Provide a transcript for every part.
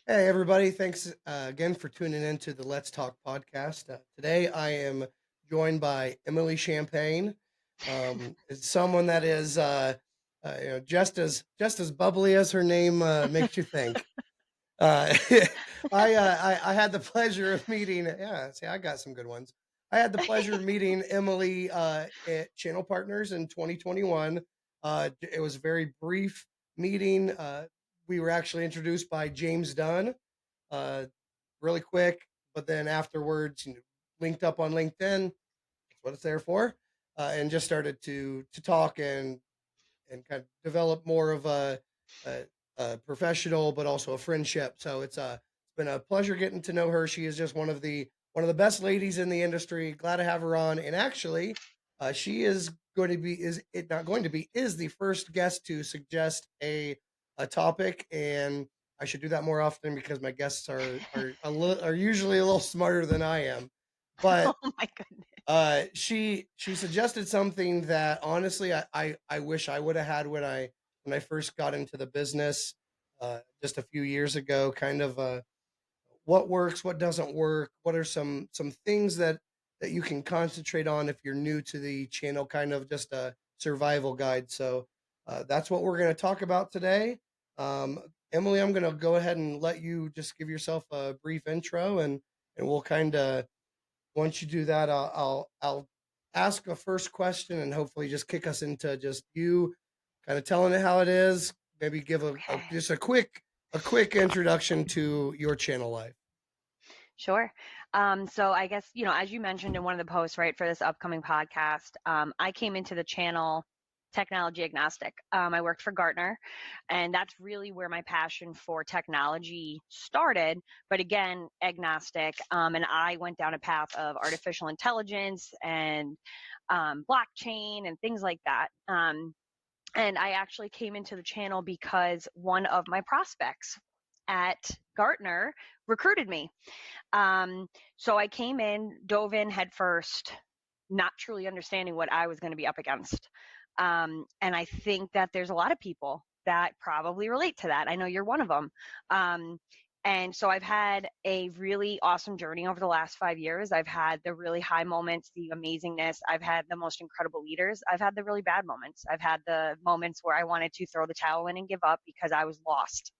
Hey, everybody. Thanks again for tuning in to the Let's Talk podcast. Today, I am joined by Emily Champagne. It's someone that is just as bubbly as her name makes you think. Uh, I had the pleasure of meeting. Yeah, see, I got some good ones. I had the pleasure of meeting Emily at Channel Partners in 2021. It was a very brief meeting. We were actually introduced by James Dunn, uh, really quick, but then afterwards, linked up on LinkedIn. That's what it's there for, and just started to talk and kind of develop more of a professional, but also a friendship. So it's been a pleasure getting to know her. She is just one of the best ladies in the industry. Glad to have her on. And actually, she is going to be is it not going to be is the first guest to suggest a topic, and I should do that more often because my guests are usually a little smarter than I am. Oh But my goodness. she suggested something that honestly I wish I would have had when I first got into the business just a few years ago. Kind of what works, what doesn't work, what are some things that you can concentrate on if you're new to the channel. Kind of just a survival guide. So that's what we're going to talk about today. Um, Emily, I'm going to go ahead and let you just give yourself a brief intro, and we'll kind of once you do that, I'll ask a first question and hopefully just kick us into just you kind of telling it how it is. Maybe give Okay. just a quick introduction to your channel life. Sure. So I guess, as you mentioned in one of the posts, right, for this upcoming podcast, I came into the channel technology agnostic. I worked for Gartner, and that's really where my passion for technology started. But again, agnostic. And I went down a path of artificial intelligence and blockchain and things like that. And I actually came into the channel because one of my prospects at Gartner recruited me. Um, so I came in, dove in headfirst, not truly understanding what I was going to be up against. And I think that there's a lot of people that probably relate to that. I know you're one of them. Um, and so I've had a really awesome journey over the last 5 years. I've had the really high moments, the amazingness. I've had the most incredible leaders. I've had the really bad moments. I've had the moments where I wanted to throw the towel in and give up because I was lost.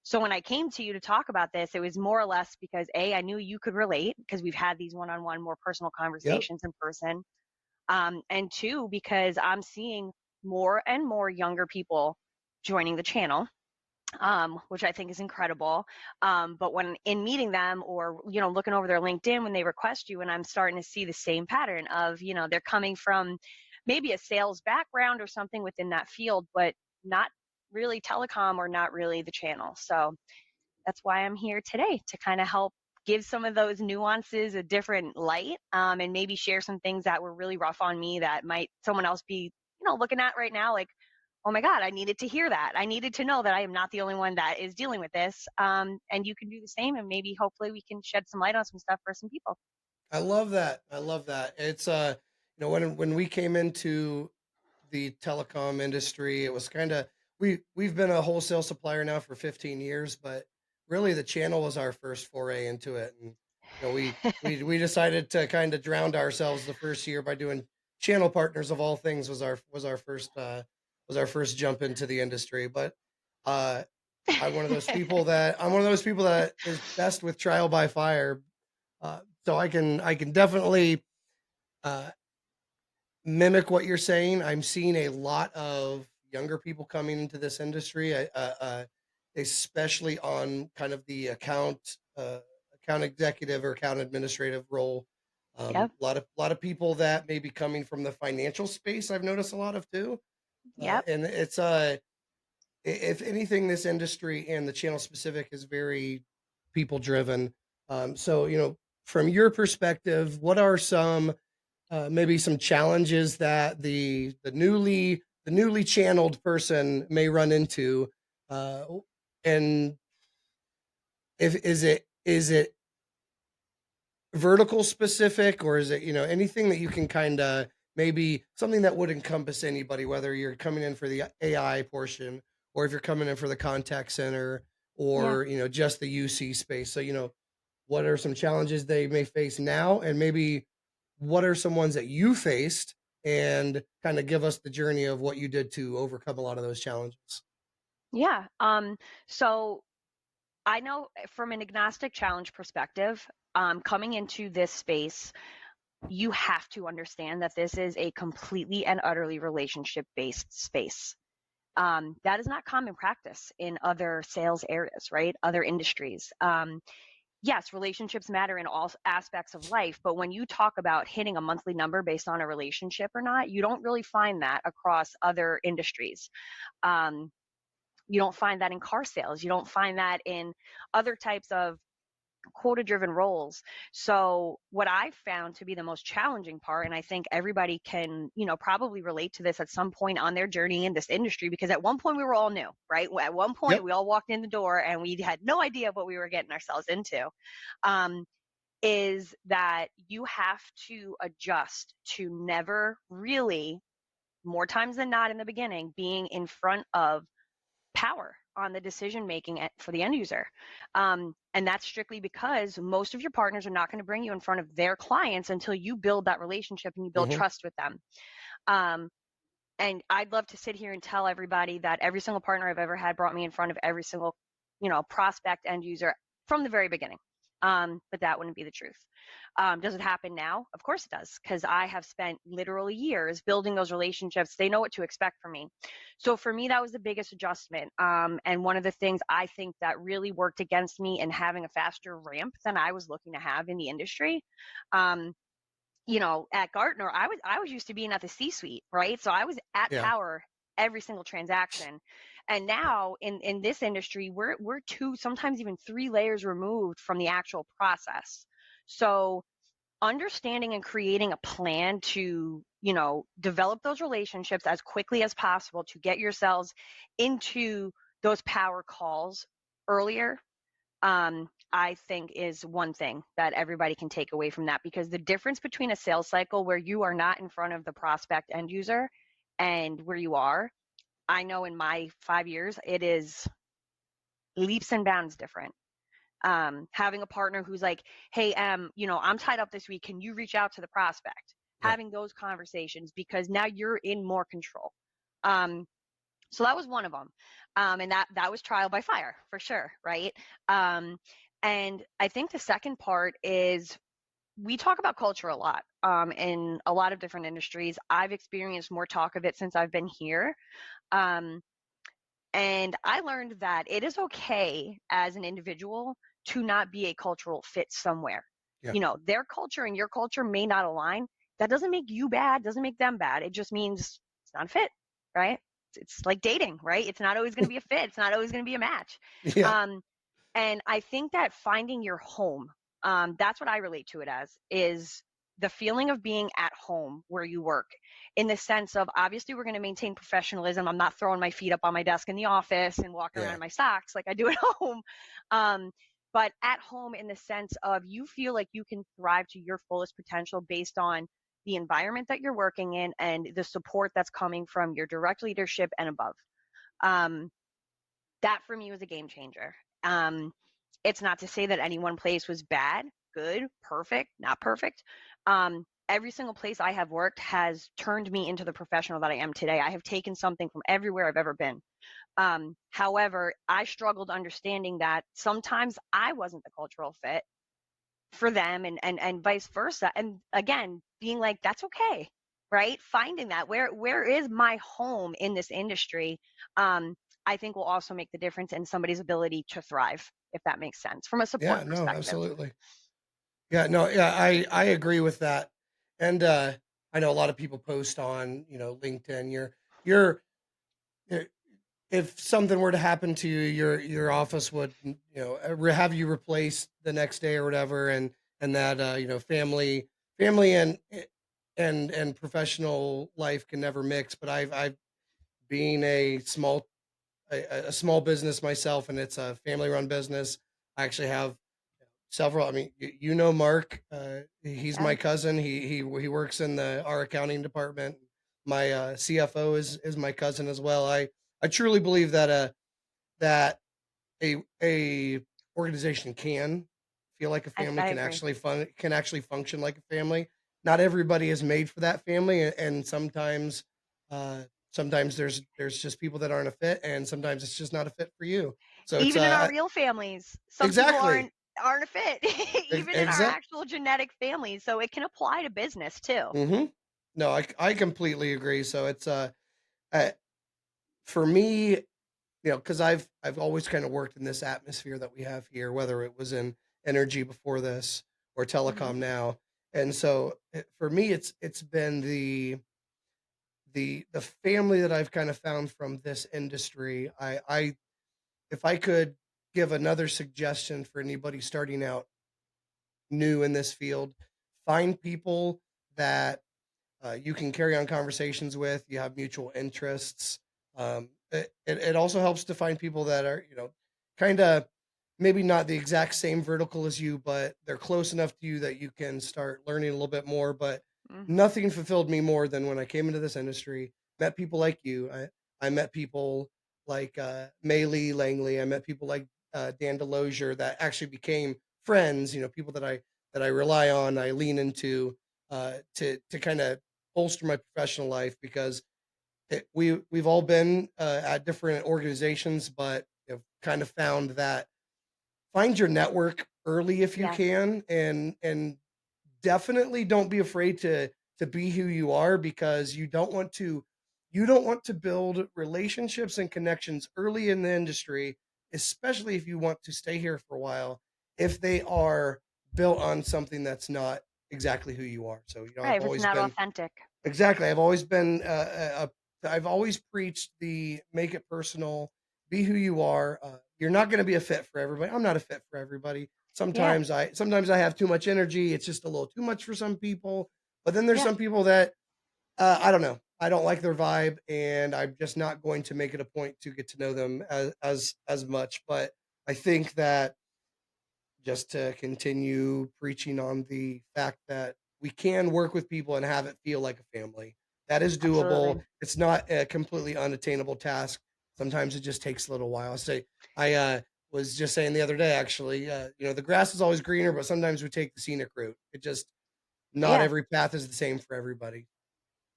So when I came to you to talk about this, it was more or less because A, I knew you could relate because we've had these one-on-one, more personal Yep. conversations in person. And two, because I'm seeing more and more younger people joining the channel, which I think is incredible. But when in meeting them or, looking over their LinkedIn when they request you, and I'm starting to see the same pattern of, they're coming from maybe a sales background or something within that field, but not really telecom or not really the channel. So that's why I'm here today to kind of help give some of those nuances a different light, and maybe share some things that were really rough on me that might someone else be, looking at right now like, oh my God, I needed to hear that. I needed to know that I am not the only one that is dealing with this. And you can do the same, and maybe hopefully we can shed some light on some stuff for some people. I love that. I love that. It's when we came into the telecom industry, it was kind of we've been a wholesale supplier now for 15 years, but really the channel was our first foray into it. And we decided to kind of drown ourselves the first year by doing channel partners of all things was our first jump into the industry. But uh I'm one of those people that is best with trial by fire. So I can definitely uh mimic what you're saying. I'm seeing a lot of younger people coming into this industry, especially on kind of the account executive or account administrative role. Yep. A lot of people that may be coming from the financial space. I've noticed a lot of too, Yep. and it's if anything, this industry and the channel specific is very people driven. So from your perspective, what are some maybe some challenges that the newly channeled person may run into, uh, and if is it vertical specific, or is it, anything that you can kinda maybe something that would encompass anybody, whether you're coming in for the AI portion or if you're coming in for the contact center Yeah. or, just the UC space. So, what are some challenges they may face now, and maybe what are some ones that you faced, and kinda give us the journey of what you did to overcome a lot of those challenges? Yeah. So I know from an agnostic challenge perspective, coming into this space, you have to understand that this is a completely and utterly relationship based space. That is not common practice in other sales areas, right? Other industries. Yes, relationships matter in all aspects of life, but when you talk about hitting a monthly number based on a relationship or not, you don't really find that across other industries. Um, you don't find that in car sales. You don't find that in other types of quota driven roles. So, what I found to be the most challenging part, and I think everybody can, probably relate to this at some point on their journey in this industry, because at one point we were all new, right? At one point Yep. we all walked in the door and we had no idea what we were getting ourselves into. Um, is that you have to adjust to never really, more times than not in the beginning, being in front of power on the decision making for the end user. And that's strictly because most of your partners are not going to bring you in front of their clients until you build that relationship and you build Mhm. trust with them. Um, and I'd love to sit here and tell everybody that every single partner I've ever had brought me in front of every single, prospect end user from the very beginning. But that wouldn't be the truth. Does it happen now? Of course it does, because I have spent literally years building those relationships. They know what to expect from me. So for me, that was the biggest adjustment. And one of the things I think that really worked against me in having a faster ramp than I was looking to have in the industry. Um, at Gartner, I was used to being at the C-suite, right? So I was at Yeah. power every single transaction. And now in this industry, we're two, sometimes even three layers removed from the actual process. So understanding and creating a plan to, develop those relationships as quickly as possible to get yourselves into those power calls earlier, I think is one thing that everybody can take away from that, because the difference between a sales cycle where you are not in front of the prospect end user and where you are, I know in my 5 years, it is leaps and bounds different. Having a partner who's like, hey, I'm tied up this week. Can you reach out to the prospect? Yeah. Having those conversations, because now you're in more control. Um, so that was one of them, and that was trial by fire for sure, right? Um, and I think the second part is we talk about culture a lot in a lot of different industries. I've experienced more talk of it since I've been here. Um, and I learned that it is okay as an individual to not be a cultural fit somewhere. Yeah. Their culture and your culture may not align. That doesn't make you bad, doesn't make them bad. It just means it's not a fit, right? It's like dating, right? It's not always going to be a fit. It's not always going to be a match. Yeah. Um, and I think that finding your home, that's what I relate to it as, is the feeling of being at home where you work, in the sense of, obviously we're going to maintain professionalism. I'm not throwing my feet up on my desk in the office and walking around Yeah. in my socks like I do at home. Um, but at home in the sense of you feel like you can thrive to your fullest potential based on the environment that you're working in and the support that's coming from your direct leadership and above. Um, that for me was a game changer. Um, it's not to say that any one place was bad, good, perfect, not perfect. Every single place I have worked has turned me into the professional that I am today. I have taken something from everywhere I've ever been. However, I struggled understanding that sometimes I wasn't the cultural fit for them, and vice versa. And again, being like, that's okay, right? Finding that where is my home in this industry, I think will also make the difference in somebody's ability to thrive, if that makes sense from a support Yeah, no, perspective. absolutely. Yeah, no, yeah, I agree with that. And I know a lot of people post on, LinkedIn, you're i- if something were to happen to you, your office would, have you replaced the next day or whatever, and that family and professional life can never mix. But I've being a small business myself, and it's a family run business. I actually have several. I mean, you know Mark. He's Yeah, my cousin. He works in our accounting department. My CFO is my cousin as well. I truly believe that a organization can feel like a family, I agree. can actually function like a family. Not everybody is made for that family, and uh, sometimes there's just people that aren't a fit, and sometimes it's just not a fit for you. So it's Even in our real families, some people exactly aren't a fit, even in our exact. actual genetic families. So it can apply to business too. Hmm. No, I completely agree. So it's uh for me, because I've always kind of worked in this atmosphere that we have here, whether it was in energy before this or Hmm. telecom now. And so for me, it's been the family that I've kind of found from this industry. I if I could give another suggestion for anybody starting out new in this field, find people that you can carry on conversations with. You have mutual interests. It also helps to find people that are, kind of maybe not the exact same vertical as you, but they're close enough to you that you can start learning a little bit more. But Hmm. nothing fulfilled me more than when I came into this industry, met people like you. I met people like Mei Lee Langley. I met people like Dan Delosier that actually became friends. People that I rely on, I lean into to kind of bolster my professional life because we've all been at different organizations, but kind of found that find your network early if you Yeah. can, and definitely don't be afraid to be who you are because you don't want to build relationships and connections early in the industry, especially if you want to stay here for a while, if they are built on something that's not exactly who you are. So, Right. I've If it's always not been authentic. exactly. I've always been I've always preached the make it personal, be who you are. You're not going to be a fit for everybody. I'm not a fit for everybody. Yeah. Sometimes I have too much energy. It's just a little too much for some people. But then there's Yeah. some people that I don't know. I don't like their vibe, and I'm just not going to make it a point to get to know them as much. But I think that just to continue preaching on the fact that we can work with people and have it feel like a family. That is doable. Absolutely. It's not a completely unattainable task. Sometimes it just takes a little while. I was just saying the other day, actually, the grass is always greener, but sometimes we take the scenic route. It just not Yeah. every path is the same for everybody.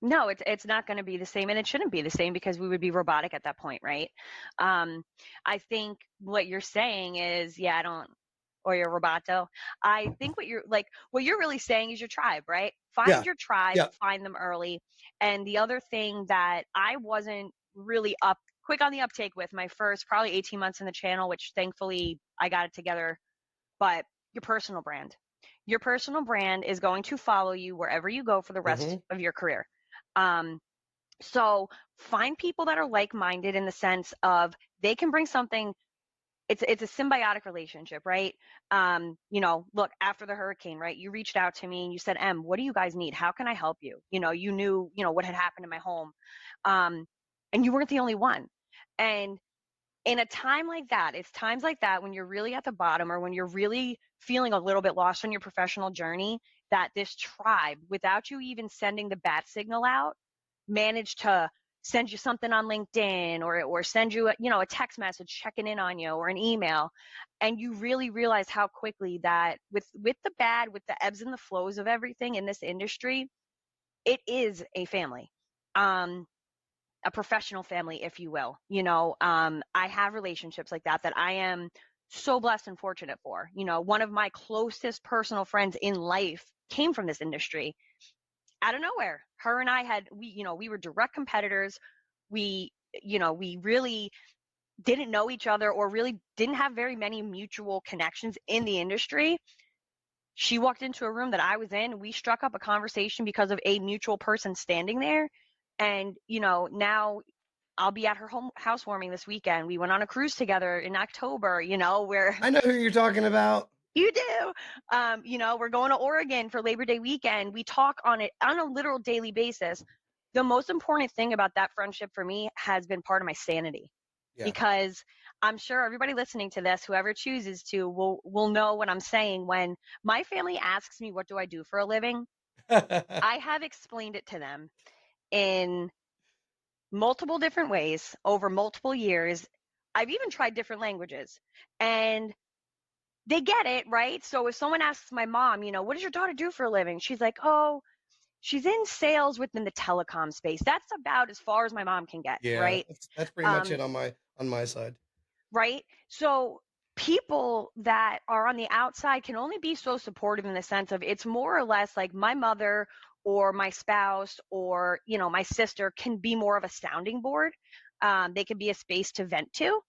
No, it's not going to be the same, and it shouldn't be the same because we would be robotic at that point, right? Um, I think what you're saying is, yeah, I don't, or you're roboto. I think what you're really saying is your tribe, right? Find Yeah, your tribe, yeah. find them early. And the other thing that I wasn't really up quick on the uptake with my first probably 18 months in the channel, which thankfully I got it together, but your personal brand. Your personal brand is going to follow you wherever you go for the rest Hmm. of your career. Um, so find people that are like-minded in the sense of they can bring something. It's a symbiotic relationship, right? Look, after the hurricane, right? You reached out to me and you said, "Em, what do you guys need? How can I help you?" You knew, what had happened in my home, um, and you weren't the only one. And in a time like that, it's times like that when you're really at the bottom or when you're really feeling a little bit lost on your professional journey, that this tribe, without you even sending the bat signal out, managed to send you something on LinkedIn or send you a text message checking in on you or an email, and you really realize how quickly that with the bad, with the ebbs and the flows of everything in this industry, it is a family. Um, a professional family, if you will. I have relationships like that I am so blessed and fortunate for. One of my closest personal friends in life came from this industry out of nowhere. Her and I we were direct competitors. We really didn't know each other or really didn't have very many mutual connections in the industry. She walked into a room that I was in. We struck up a conversation because of a mutual person standing there. And, now I'll be at her home housewarming this weekend. We went on a cruise together in October, where I know who you're talking about. you do. We're going to Oregon for Labor Day weekend. We talk on it on a literal daily basis. The most important thing about that friendship for me has been part of my sanity Yeah. because I'm sure everybody listening to this, whoever chooses to, will know what I'm saying when my family asks me, "What do I do for a living?" I have explained it to them in multiple different ways over multiple years. I've even tried different languages, and they get it, right? So if someone asks my mom, "What does your daughter do for a living?" She's like, "Oh, she's in sales within the telecom space." That's about as far as my mom can get, Yeah, right? that's pretty much Um, it on my side. right? So people that are on the outside can only be so supportive in the sense of it's more or less like my mother or my spouse or my sister can be more of a sounding board. They can be a space to vent to,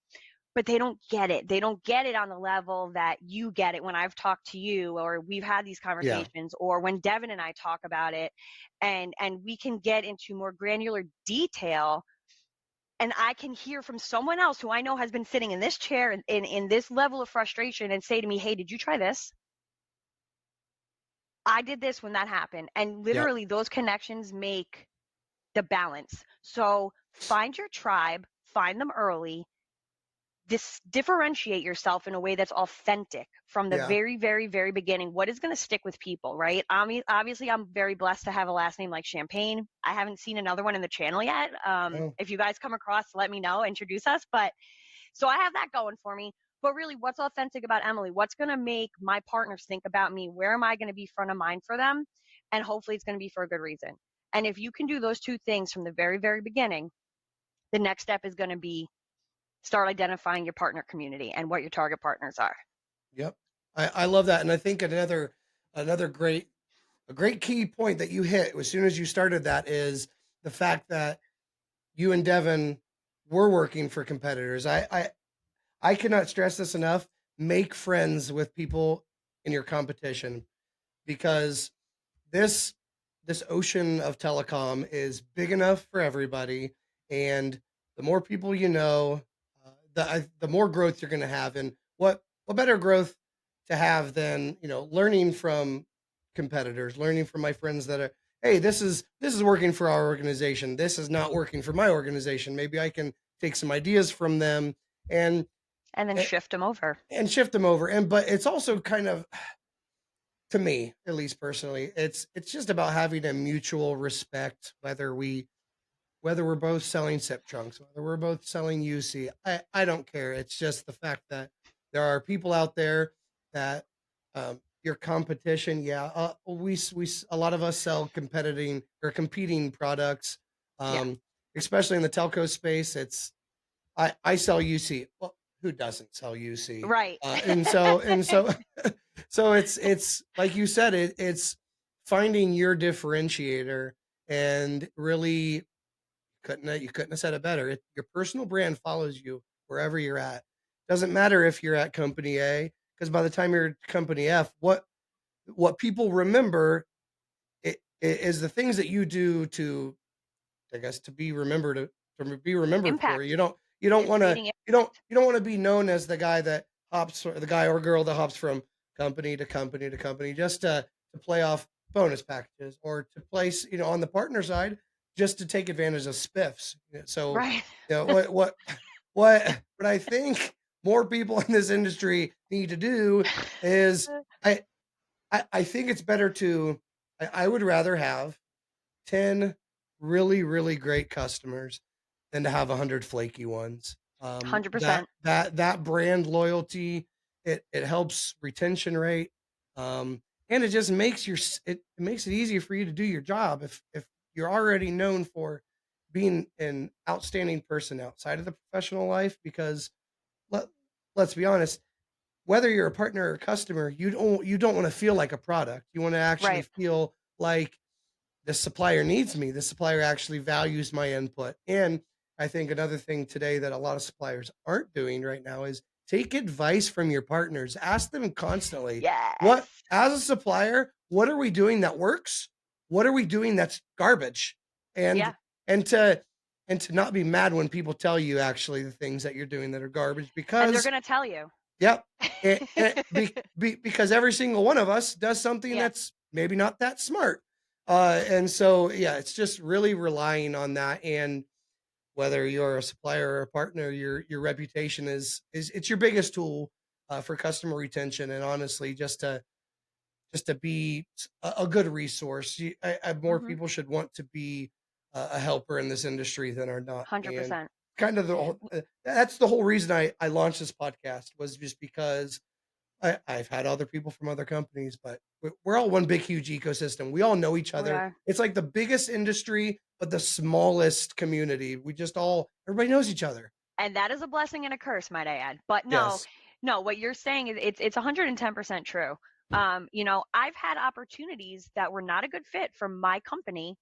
but they don't get it. They don't get it on the level that you get it when I've talked to you or we've had these Yeah, conversations or when Devin and I talk about it, and we can get into more granular detail, and I can hear from someone else who I know has been sitting in this chair in this level of frustration and say to me, "Hey, did you try this? I did this when that happened." And yep, literally those connections make the balance. So find your tribe, find them early, differentiate yourself in a way that's authentic from the yeah. very, very, very beginning. What is going to stick with people, right? I mean, obviously, I'm very blessed to have a last name like Champagne. I haven't seen another one in the channel yet. Oh, If you guys come across, let me know, introduce us. But so I have that going for me. But really, what's authentic about Emily? What's going to make my partners think about me? Where am I going to be front of mind for them? And hopefully, it's going to be for a good reason. And if you can do those two things from the very, very beginning, the next step is going to be start identifying your partner community and what your target partners are. yep. I love that, and I think another a great key point that you hit as soon as you started that is the fact that you and Devin were working for competitors. I cannot stress this enough. Make friends with people in your competition because this this ocean of telecom is big enough for everybody, and the more people you know, the more growth you're going to have. And what better growth to have than learning from competitors, learning from my friends that are, hey, this is working for our organization. This is not working for my organization. Maybe I can take some ideas from them and And then shift them over. and shift them over. And but it's also kind of, to me, at least personally, it's just about having a mutual respect, whether we're both selling SIP trunks, whether we're both selling UC. I don't care. It's just the fact that there are people out there that your competition. Yeah, a lot of us sell competing products, Yeah. um, especially in the telco space. I sell UC. Well, who doesn't sell UC? Right. And so so it's like you said, it's finding your differentiator and really you couldn't have said it better. Your personal brand follows you wherever you're at. Doesn't matter if you're at company A, because by the time you're at company F, what people remember is the things that you do to, I guess, to be remembered for. Impact. You don't It's want to creating you don't want to be known as the guy that hops, or the guy or girl that hops from company to company to company just to play off bonus packages, or to place, on the partner side, just to take advantage of spiffs. So, right. what I think more people in this industry need to do is, I I think it's better to, I would rather have 10 really, really great customers than to have 100 flaky ones. That 100%. that brand loyalty, it helps retention rate, and it just makes it makes it easier for you to do your job if you're already known for being an outstanding person outside of the professional life. Because let let's be honest, whether you're a partner or a customer, you don't want to feel like a product. You want to actually Right. feel like the supplier needs me. The supplier actually values my input. And I think another thing today that a lot of suppliers aren't doing right now is take advice from your partners. Ask them constantly, what, Yes. as a supplier, what are we doing that works? What are we doing that's garbage? And Yeah. and to and to not be mad when people tell you actually the things that you're doing that are garbage, And they're because going to tell you. yep. Because every single one of us does something Yeah. that's maybe not that smart. And so, yeah, it's just really relying on that. And whether you're a supplier or a partner, your reputation is it's your biggest tool for customer retention, and honestly, just to be a good resource. More Mhm. people should want to be a helper in this industry than are not. And 100%. kind of that's the whole reason I launched this podcast was just because I've had other people from other companies, but we're all one big, huge ecosystem. We all know each We other. are. It's like the biggest industry, but the smallest community. We just all everybody knows each other. And that is a blessing and a curse, might I add. But no, Yes. no, what you're saying is it's 110% true. I've had opportunities that were not a good fit for my company,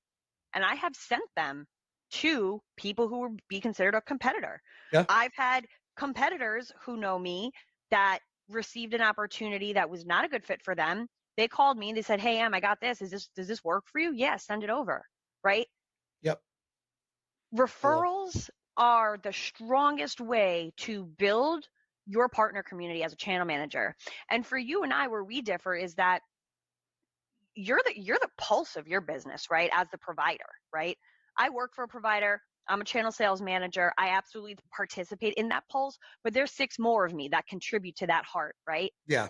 and I have sent them to people who would be considered a competitor. Yeah. I've had competitors who know me that received an opportunity that was not a good fit for them. They called me and they said, "Hey, Em, I got this. Does this work for you? Yeah, send it over." Right? Yep. I love. Referrals are the strongest way to build your partner community as a channel manager. And for you and I, where we differ is that you're the pulse of your business, right? As the provider, right? I work for a provider. I'm a channel sales manager. I absolutely participate in that pulse, but there's six more of me that contribute to that heart, right? Yeah.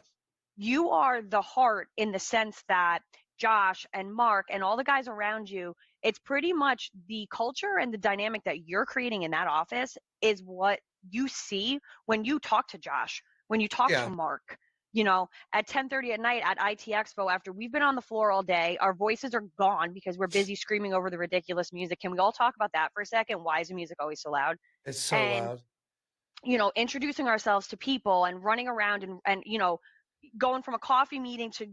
You are the heart in the sense that Josh and Mark and all the guys around you, it's pretty much the culture and the dynamic that you're creating in that office is what you see when you talk to Josh, when you talk to Yeah. Mark. At 10:30 at night at IT Expo, after we've been on the floor all day, our voices are gone because we're busy screaming over the ridiculous music. Can we all talk about that for a second? Why is the music always so loud? It's so And loud. introducing ourselves to people and running around and going from a coffee meeting to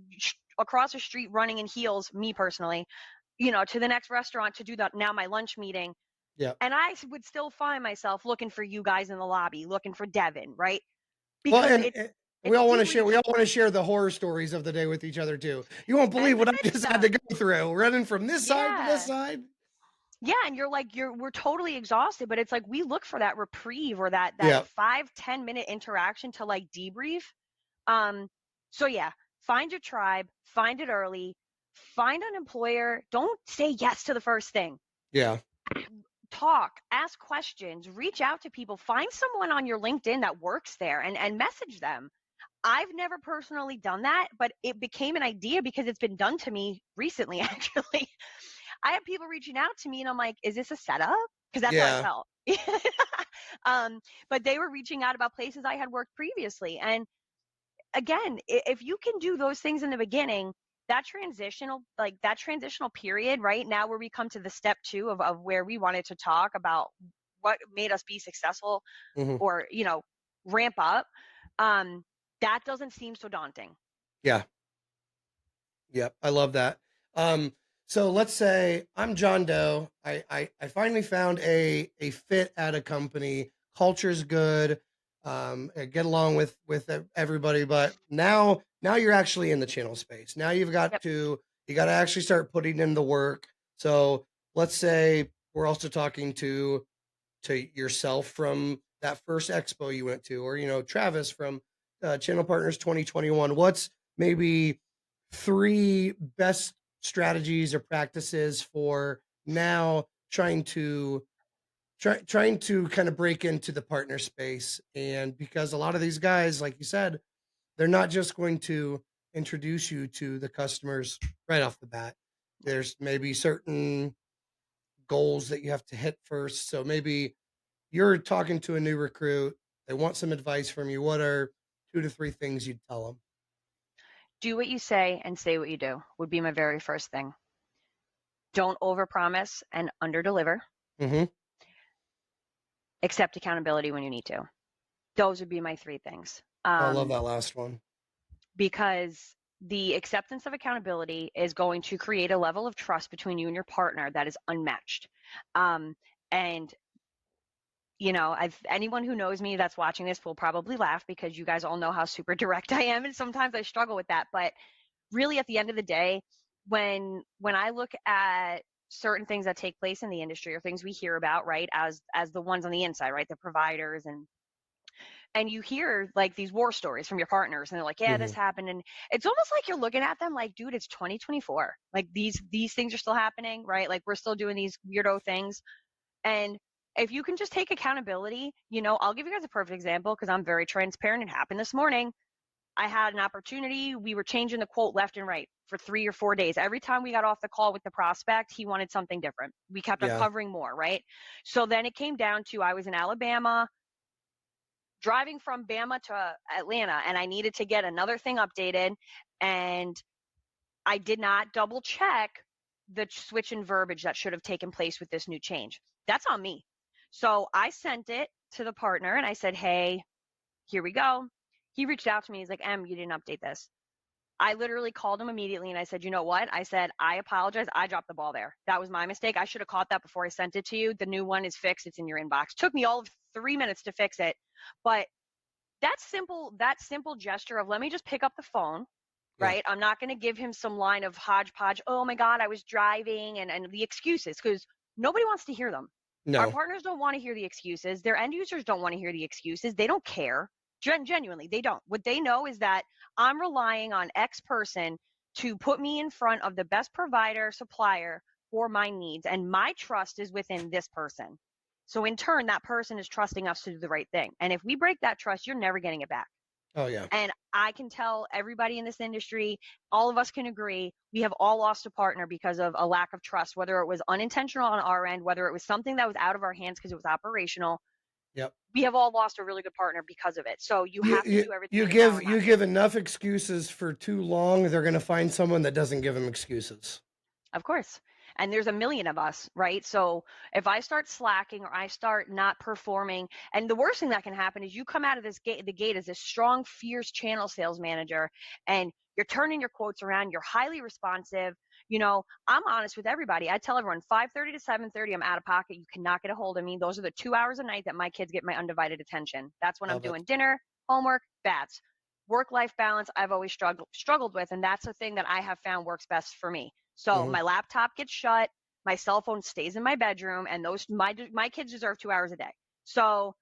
across the street running in heels, me personally, to the next restaurant to do that now my lunch meeting. Yeah. And I would still find myself looking for you guys in the lobby, looking for Devin, right? Well, Because it's and we it's all want to share. We debrief. all want to share the horror stories of the day with each other too. You won't And believe the what I good just had to stuff. go through, running from this side to this Yeah. side. Yeah, and you're like we're totally exhausted, but it's like we look for that reprieve or that Yeah. 5-10 minute interaction to like debrief. So yeah, find your tribe, find it early, find an employer. Don't say yes to the first thing. Yeah. Talk, ask questions, reach out to people, find someone on your LinkedIn that works there and message them. I've never personally done that, but it became an idea because it's been done to me recently, actually. I have people reaching out to me and I'm like, is this a setup? Because that's how I Yeah. felt. um, but they were reaching out about places I had worked previously. And again, if you can do those things in the beginning, that transitional period, right now where we come to the step two of where we wanted to talk about what made us be successful Hmm. or, ramp up, um, that doesn't seem so daunting. Yeah. Yep, I love that. Um, so let's say I'm John Doe. I finally found a fit at a company. Culture's good. I get along with everybody, but now you're actually in the channel space. Now Yep. you got to actually start putting in the work. So let's say we're also talking to yourself from that first expo you went to, or Travis from Channel Partners 2021. What's maybe three best strategies or practices for now trying to kind of break into the partner space? And because a lot of these guys, like you said, they're not just going to introduce you to the customers right off the bat. There's maybe certain goals that you have to hit first. So maybe you're talking to a new recruit, they want some advice from you. What are 2 to 3 things you'd tell them? Do what you say and say what you do would be my very first thing. Don't overpromise and underdeliver. Mhm. Accept accountability when you need to. Those would be my three things. I love that last one. Because the acceptance of accountability is going to create a level of trust between you and your partner that is unmatched. And I've anyone who knows me that's watching this will probably laugh because you guys all know how super direct I am, and sometimes I struggle with that. But really, at the end of the day, when I look at certain things that take place in the industry or things we hear about, right, as the ones on the inside, right, the providers and you hear like these war stories from your partners and they're like, yeah, this Mhm. happened, and it's almost like you're looking at them like, dude, it's 2024, like these things are still happening, right? Like we're still doing these weirdo things. And if you can just take accountability, I'll give you guys a perfect example because I'm very transparent. It happened this morning. I had an opportunity. We were changing the quote left and right for 3 or 4 days. Every time we got off the call with the prospect, he wanted something different. We kept Yeah. uncovering more, right? So then it came down to I was in Alabama, driving from Bama to Atlanta, and I needed to get another thing updated. And I did not double check the switch in verbiage that should have taken place with this new change. That's on me. So I sent it to the partner and I said, hey, here we go. He reached out to me. He's like, you didn't update this. I literally called him immediately and I said, you know what? I said, I apologize. I dropped the ball there. That was my mistake. I should have caught that before I sent it to you. The new one is fixed. It's in your inbox. Took me all of 3 minutes to fix it. But that simple gesture of let me just pick up the phone, Yeah. right? I'm not going to give him some line of hodgepodge. Oh my God, I was driving and the excuses because nobody wants to hear them. Our No. partners don't want to hear the excuses. Their end users don't want to hear the excuses. They don't care. Genuinely, they don't. What they know is that I'm relying on X person to put me in front of the best provider, supplier for my needs. And my trust is within this person. So in turn, that person is trusting us to do the right thing. And if we break that trust, you're never getting it back. Oh, yeah. And I can tell everybody in this industry, all of us can agree, we have all lost a partner because of a lack of trust, whether it was unintentional on our end, whether it was something that was out of our hands because it was operational. Yep. We have all lost a really good partner because of it. So you You have to you do everything you in your power give not you to. give enough excuses for too long, they're gonna find someone that doesn't give them excuses. Of course. And there's a million of us, right? So if I start slacking or I start not performing, and the worst thing that can happen is you come out of the gate as this strong, fierce channel sales manager, and you're turning your quotes around. You're highly responsive. I'm honest with everybody. I tell everyone 5:30 to 7:30, I'm out of pocket. You cannot get a hold of me. Those are the 2 hours a night that my kids get my undivided attention. That's when I'm Love it. doing dinner, homework, bats. Work-life balance I've always struggled with, and that's the thing that I have found works best for me. So Mhm. my laptop gets shut, my cell phone stays in my bedroom, and those my kids deserve 2 hours a day. So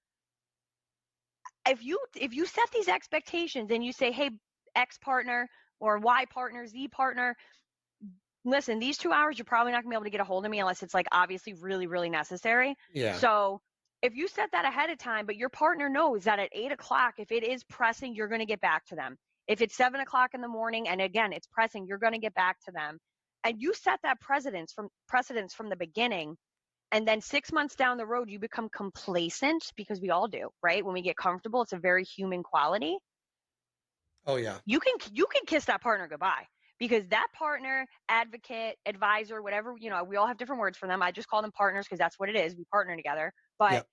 if you set these expectations and you say, hey, X partner or Y partner, Z partner, listen, these 2 hours you're probably not gonna be able to get a hold of me unless it's like obviously really, really necessary. Yeah. So if you set that ahead of time, but your partner knows that at 8 o'clock, if it is pressing, you're gonna get back to them. If it's 7 o'clock in the morning and again it's pressing, you're gonna get back to them. And you set that precedence from the beginning, and then 6 months down the road you become complacent because we all do, right? When we get comfortable, it's a very human quality. Oh, yeah. You can kiss that partner goodbye because that partner, advocate, advisor, whatever, we all have different words for them. I just call them partners because that's what it is. We partner together. But Yep.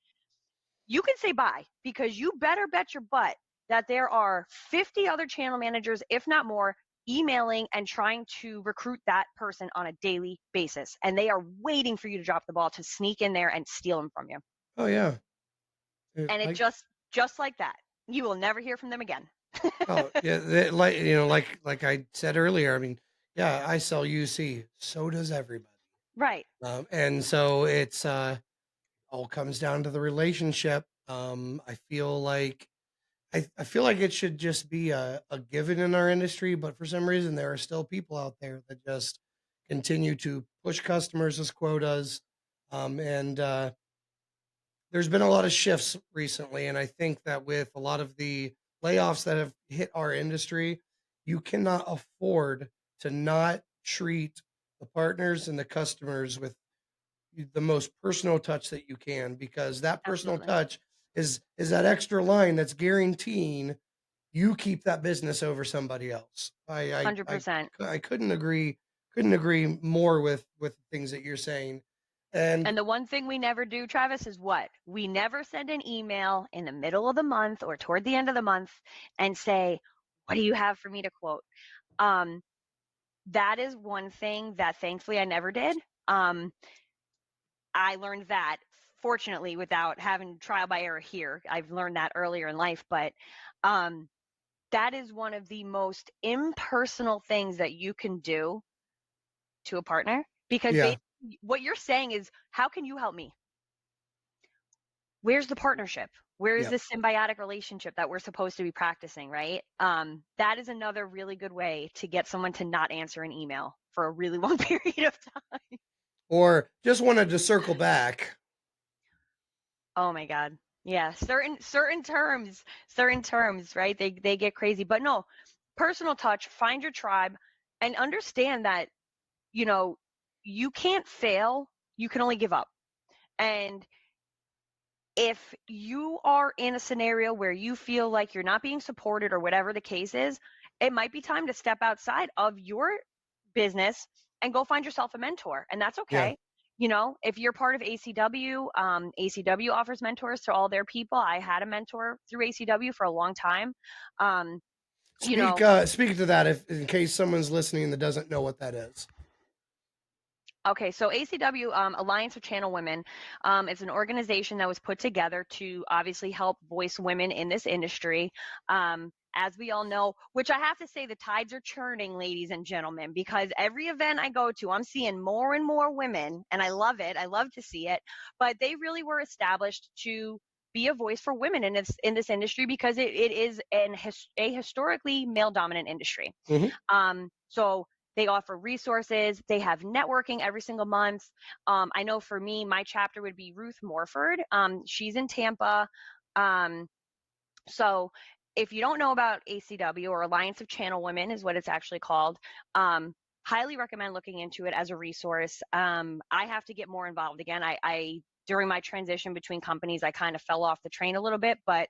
you can say bye because you better bet your butt that there are 50 other channel managers, if not more, emailing and trying to recruit that person on a daily basis. And they are waiting for you to drop the ball to sneak in there and steal them from you. Oh, yeah. And it Like, just like that, you will never hear from them again. oh, yeah, like, like I said earlier, I mean, yeah, I sell UC, so does everybody. Right. And so it's, all comes down to the relationship. I feel like it should just be a given in our industry, but for some reason there are still people out there that just continue to push customers as quotas. And there's been a lot of shifts recently, and I think that with a lot of the layoffs that have hit our industry, you cannot afford to not treat the partners and the customers with the most personal touch that you can, because that personal Absolutely. touch is that extra line that's guaranteeing you keep that business over somebody else. I 100%. I couldn't agree more with the things that you're saying. And And the one thing we never do, Travis, is what? We never send an email in the middle of the month or toward the end of the month and say, what do you have for me to quote? Um, that is one thing that thankfully I never did. Um, I learned that fortunately without having trial by error here. I've learned that earlier in life, but um, that is one of the most impersonal things that you can do to a partner because yeah, basically what you're saying is, how can you help me? Where's the partnership? Where is yeah. this symbiotic relationship that we're supposed to be practicing, right? That is another really good way to get someone to not answer an email for a really long period of time. Or just wanted to circle back. Oh my God. Yeah, certain terms, right? They get crazy. But no, personal touch, find your tribe and understand that, you know, you can't fail, you can only give up. And if you are in a scenario where you feel like you're not being supported or whatever the case is, it might be time to step outside of your business and go find yourself a mentor. And that's Yeah. okay. You know, if you're part of ACW, ACW offers mentors to all their people. I had a mentor through ACW for a long time. Um, you know, Speak to that if in case someone's listening that doesn't know what that is. Okay, so ACW, Alliance of Channel Women, it's an organization that was put together to obviously help voice women in this industry. As we all know, which I have to say, the tides are churning, ladies and gentlemen, because every event I go to, I'm seeing more and more women, and I love it. I love to see it. But they really were established to be a voice for women in this industry because it is a historically male dominant industry. Mhm. So they offer resources. They have networking every single month. I know for me, my chapter would be Ruth Morford. She's in Tampa. Um, so if you don't know about ACW, or Alliance of Channel Women is what it's actually called, highly recommend looking into it as a resource. I have to get more involved again. I during my transition between companies, I kind of fell off the train a little bit, but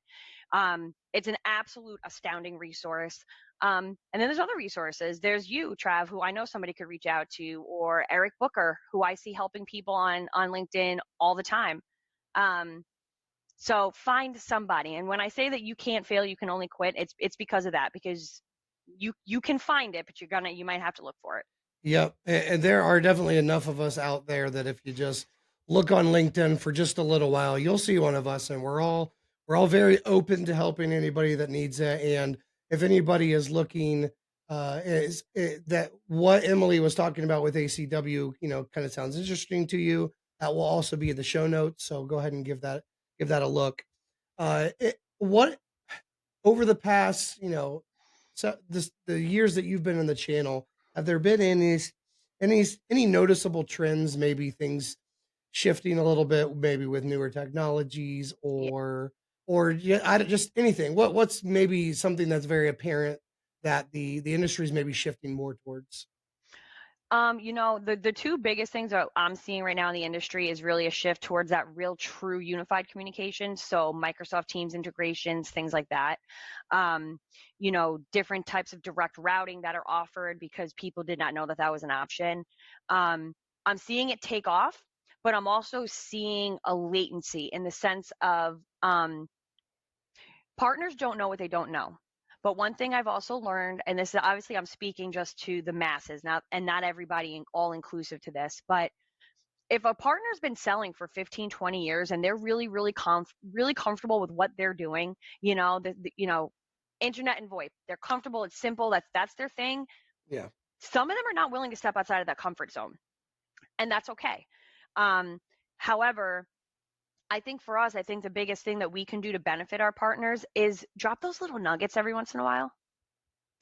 it's an absolute astounding resource. And then there's other resources. There's you, Trav, who I know somebody could reach out to, or Eric Booker, who I see helping people on LinkedIn all the time. Um, so find somebody. And when I say that you can't fail, you can only quit, it's because of that, because you can find it, but you might have to look for it. Yep, and there are definitely enough of us out there that if you just look on LinkedIn for just a little while, you'll see one of us, and we're all very open to helping anybody that needs it. And if anybody is looking, that what Emily was talking about with ACW, kind of sounds interesting to you, that will also be in the show notes. So go ahead and give that a look. What over the past, the years that you've been in the channel, have there been any noticeable trends, maybe things shifting a little bit, maybe with newer technologies Yeah. or yeah, just anything? What's maybe something that's very apparent that the industry is maybe shifting more towards? The two biggest things that I'm seeing right now in the industry is really a shift towards that real true unified communication. So Microsoft Teams integrations, things like that. Different types of direct routing that are offered because people did not know that that was an option. I'm seeing it take off, but I'm also seeing a latency in the sense of partners don't know what they don't know. But one thing I've also learned, and this is obviously I'm speaking just to the masses now, and not everybody all inclusive to this, but if a partner's been selling for 15, 20 years and they're really, really really comfortable with what they're doing, internet and VoIP, they're comfortable, it's simple, that's their thing. Yeah, Some of them are not willing to step outside of that comfort zone, and that's okay. Um, However, I think for us, I think the biggest thing that we can do to benefit our partners is drop those little nuggets every once in a while.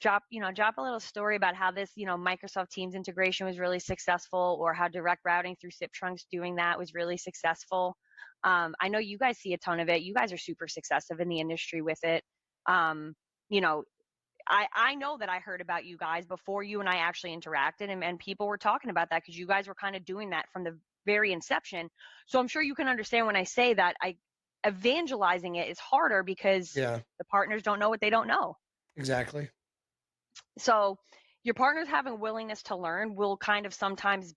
Drop a little story about how this, Microsoft Teams integration was really successful, or how direct routing through SIP trunks doing that was really successful. I know you guys see a ton of it. You guys are super successful in the industry with it. Um, you know, I know that I heard about you guys before you and I actually interacted, and people were talking about that because you guys were kind of doing that from the very inception. So I'm sure you can understand when I say that I evangelizing it is harder because yeah, the partners don't know what they don't know. exactly. So your partners having willingness to learn will kind of sometimes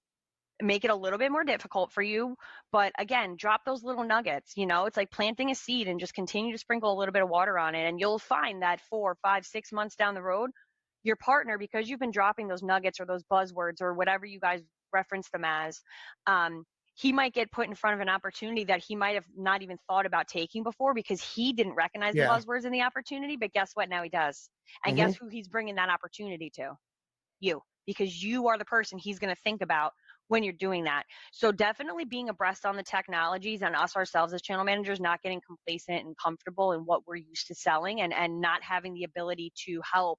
make it a little bit more difficult for you. But again, drop those little nuggets. It's like planting a seed and just continue to sprinkle a little bit of water on it. And you'll find that 4, 5, 6 months down the road, your partner, because you've been dropping those nuggets or those buzzwords or whatever you guys reference them as, um, he might get put in front of an opportunity that he might have not even thought about taking before because he didn't recognize the Yeah. buzzwords in the opportunity. But guess what? Now he does. And guess Hmm. who he's bringing that opportunity to? You, because you are the person he's going to think about when you're doing that. So definitely being abreast on the technologies, and us ourselves as channel managers not getting complacent and comfortable in what we're used to selling, and not having the ability to help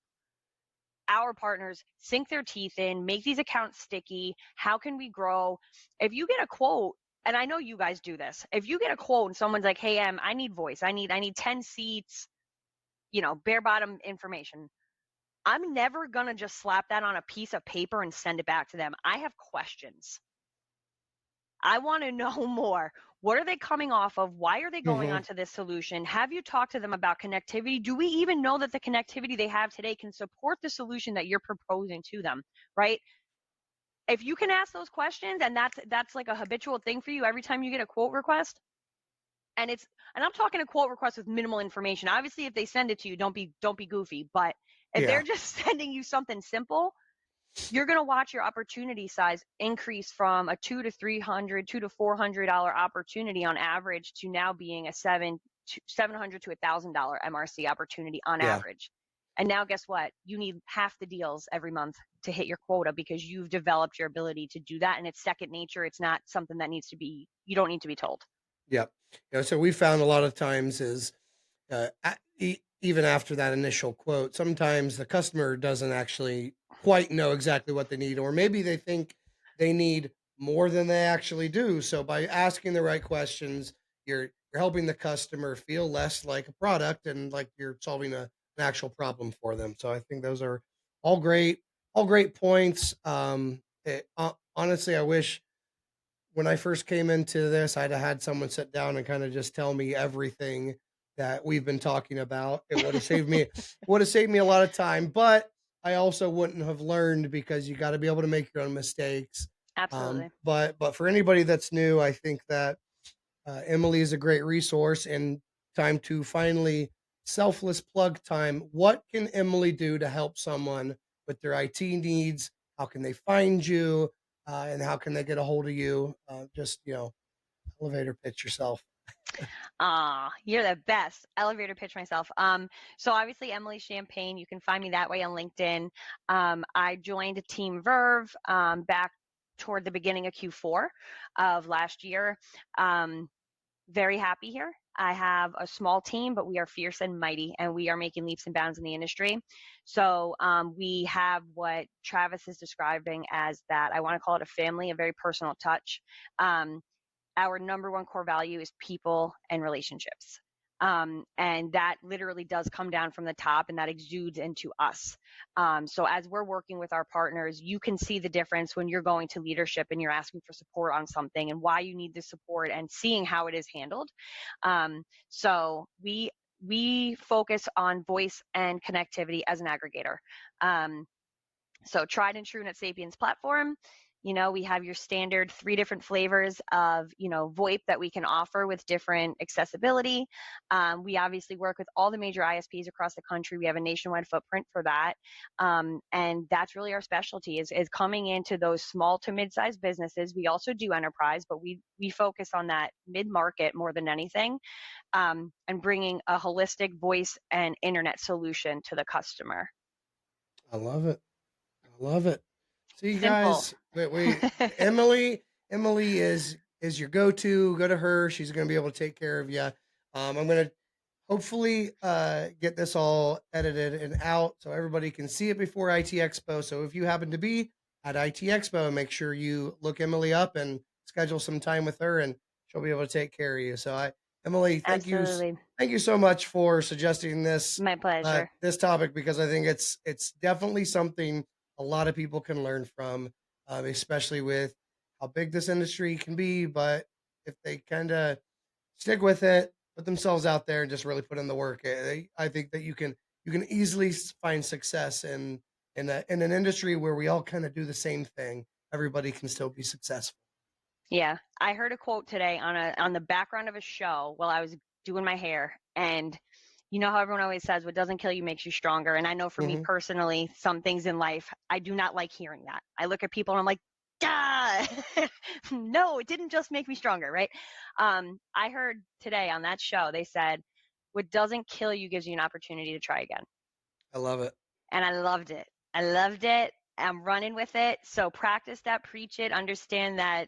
our partners sink their teeth in, make these accounts sticky. How can we grow? If you get a quote and I know you guys do this. If you get a quote and someone's like, "Hey, I need voice. I need 10 seats, bare bottom information." I'm never gonna just slap that on a piece of paper and send it back to them. I have questions. I want to know more. What are they coming off of? Why are they going Mhm. onto this solution? Have you talked to them about connectivity? Do we even know that the connectivity they have today can support the solution that you're proposing to them? Right? If you can ask those questions and that's like a habitual thing for you every time you get a quote request, and it's and I'm talking a quote request with minimal information. Obviously, if they send it to you, don't be goofy. But if they're Yeah. just sending you something simple, you're going to watch your opportunity size increase from a $200 to $400 opportunity on average to now being a $700 to $1,000 MRC opportunity on Yeah. average. And now, guess what? You need half the deals every month to hit your quota because you've developed your ability to do that, and it's second nature. It's not something that needs to be. You don't need to be told. Yep. So we found a lot of times is even after that initial quote, sometimes the customer doesn't actually quite know exactly what they need, or maybe they think they need more than they actually do. So by asking the right questions, you're helping the customer feel less like a product and like you're solving an actual problem for them. So I think those are all great, all great points. Honestly, I wish when I first came into this, I'd have had someone sit down and kinda just tell me everything that we've been talking about. It would have saved me a lot of time, but I also wouldn't have learned because you gotta be able to make your own mistakes. Absolutely. But for anybody that's new, I think that Emily is a great resource and time to finally selfless plug time. What can Emily do to help someone with their IT needs? How can they find you? And how can they get a hold of you? Just, elevator pitch yourself. Ah, you're the best. Elevator pitch myself. So obviously Emily Champagne, you can find me that way on LinkedIn. I joined Team Verve back toward the beginning of Q4 of last year. Um, Very happy here. I have a small team, but we are fierce and mighty, and we are making leaps and bounds in the industry. So we have what Travis is describing as that I want to call it a family, a very personal touch. Um, our number one core value is people and relationships. And that literally does come down from the top and that exudes into us. So as we're working with our partners, you can see the difference when you're going to leadership and you're asking for support on something and why you need the support and seeing how it is handled. So we focus on voice and connectivity as an aggregator. Um, so tried and true NetSapiens platform. We have your standard 3 different flavors of, VoIP that we can offer with different accessibility. We obviously work with all the major ISPs across the country. We have a nationwide footprint for that. And that's really our specialty is coming into those small to mid-sized businesses. We also do enterprise, but we focus on that mid-market more than anything, and bringing a holistic voice and internet solution to the customer. I love it. I love it. See, Simple. guys, Emily is your go-to. Go to her. She's going to be able to take care of you. I'm going to hopefully get this all edited and out so everybody can see it before IT Expo. So if you happen to be at IT Expo, make sure you look Emily up and schedule some time with her, and she'll be able to take care of you. Emily, Absolutely. thank you so much for suggesting My pleasure. this topic because I think it's definitely something a lot of people can learn from, especially with how big this industry can be. But if they kind of stick with it, put themselves out there, and just really put in the work, I think that you can easily find success in an industry where we all kind of do the same thing. Everybody can still be successful. Yeah. I heard a quote today on the background of a show while I was doing my hair. And you know how everyone always says what doesn't kill you makes you stronger. And I know for me Hmm. personally, some things in life, I do not like hearing that. I look at people and I'm like, ah, no, it didn't just make me stronger, right? I heard today on that show, they said, what doesn't kill you gives you an opportunity to try again. I love it. And I loved it. I loved it. I'm running with it. So practice that, preach it, understand that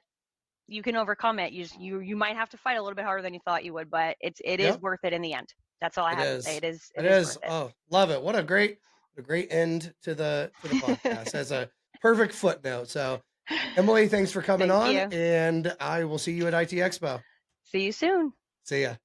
you can overcome it. You might have to fight a little bit harder than you thought you would, but it is Yep. worth it in the end. That's all I It have to say. is. It is It it is is. worth it. Oh, love it. What a great end to the podcast. As a perfect footnote. So Emily, thanks for coming Thank on, you. and I will see you at IT Expo. See you soon. See ya.